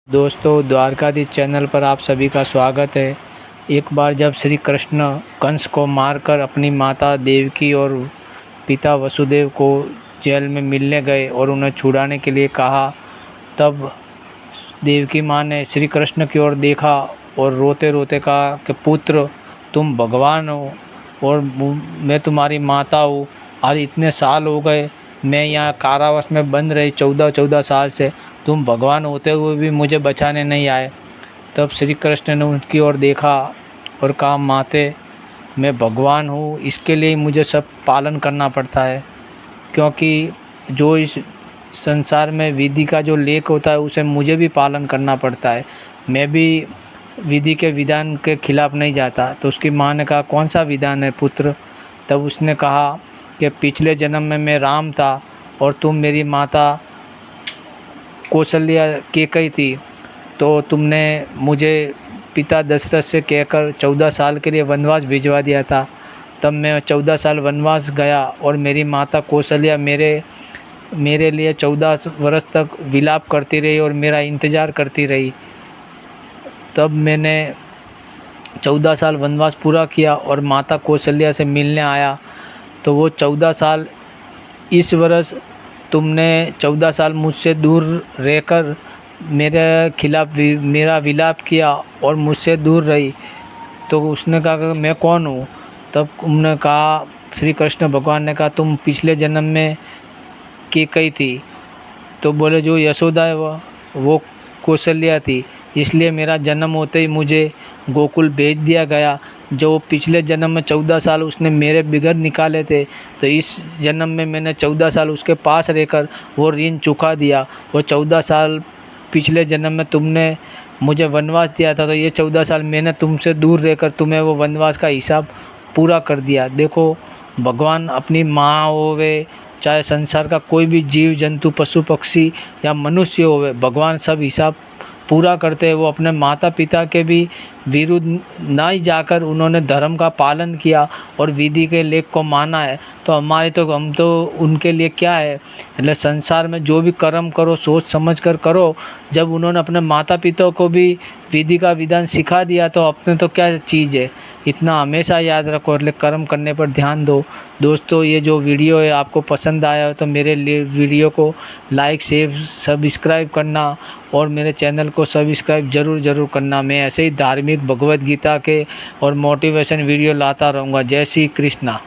दोस्तों, द्वारकाधीश चैनल पर आप सभी का स्वागत है। एक बार जब श्री कृष्ण कंस को मारकर अपनी माता देवकी और पिता वसुदेव को जेल में मिलने गए और उन्हें छुड़ाने के लिए कहा, तब देवकी माँ ने श्री कृष्ण की ओर देखा और रोते रोते कहा कि पुत्र, तुम भगवान हो और मैं तुम्हारी माता हूँ। आज इतने साल हो गए, मैं यहाँ कारावास में बंद रही 14 साल से, तुम भगवान होते हुए भी मुझे बचाने नहीं आए। तब श्री कृष्ण ने उनकी ओर देखा और कहा, माते, मैं भगवान हूँ, इसके लिए मुझे सब पालन करना पड़ता है, क्योंकि जो इस संसार में विधि का जो लेख होता है उसे मुझे भी पालन करना पड़ता है। मैं भी विधि के विधान के खिलाफ नहीं जाता। तो उसकी माँ ने कहा, कौन सा विधान है पुत्र? तब उसने कहा कि पिछले जन्म में मैं राम था और तुम मेरी माता कौशल्या कैकई थी, तो तुमने मुझे पिता दशरथ से कहकर 14 साल के लिए वनवास भिजवा दिया था। तब मैं 14 साल वनवास गया और मेरी माता कौशल्या मेरे लिए 14 वर्ष तक विलाप करती रही और मेरा इंतज़ार करती रही। तब मैंने 14 साल वनवास पूरा किया और माता कौशल्या से मिलने आया, तो वो 14 साल, इस वर्ष तुमने 14 साल मुझसे दूर रहकर मेरे खिलाफ मेरा विलाप किया और मुझसे दूर रही। तो उसने कहा कि मैं कौन हूँ? तब उन्होंने कहा, श्री कृष्ण भगवान ने कहा, तुम पिछले जन्म में कैकई थी। तो बोले, जो यशोदा है वो कौशल्या थी, इसलिए मेरा जन्म होते ही मुझे गोकुल भेज दिया गया। जो पिछले जन्म में 14 साल उसने मेरे बिगड़ निकाले थे, तो इस जन्म में मैंने 14 साल उसके पास रहकर वो ऋण चुका दिया। वो 14 साल पिछले जन्म में तुमने मुझे वनवास दिया था, तो ये 14 साल मैंने तुमसे दूर रहकर तुम्हें वो वनवास का हिसाब पूरा कर दिया। देखो, भगवान अपनी माँ होवे, चाहे संसार का कोई भी जीव जंतु, पशु पक्षी या मनुष्य होवे, भगवान सब हिसाब पूरा करते हैं। वो अपने माता पिता के भी विरुद्ध ना ही जाकर उन्होंने धर्म का पालन किया और विधि के लेख को माना है। तो हम तो उनके लिए क्या है, मतलब संसार में जो भी कर्म करो सोच समझ कर करो। जब उन्होंने अपने माता पिता को भी विधि का विधान सिखा दिया, तो अपने तो क्या चीज़ है। इतना हमेशा याद रखो, એટલે कर्म करने पर ध्यान दो। दोस्तों, ये जो वीडियो है आपको पसंद आया हो तो मेरे वीडियो को लाइक शेयर सब्सक्राइब करना और मेरे चैनल को सब्सक्राइब ज़रूर करना। मैं ऐसे ही धार्मिक भगवत गीता के और मोटिवेशन वीडियो लाता रहूँगा। जय श्री कृष्णा।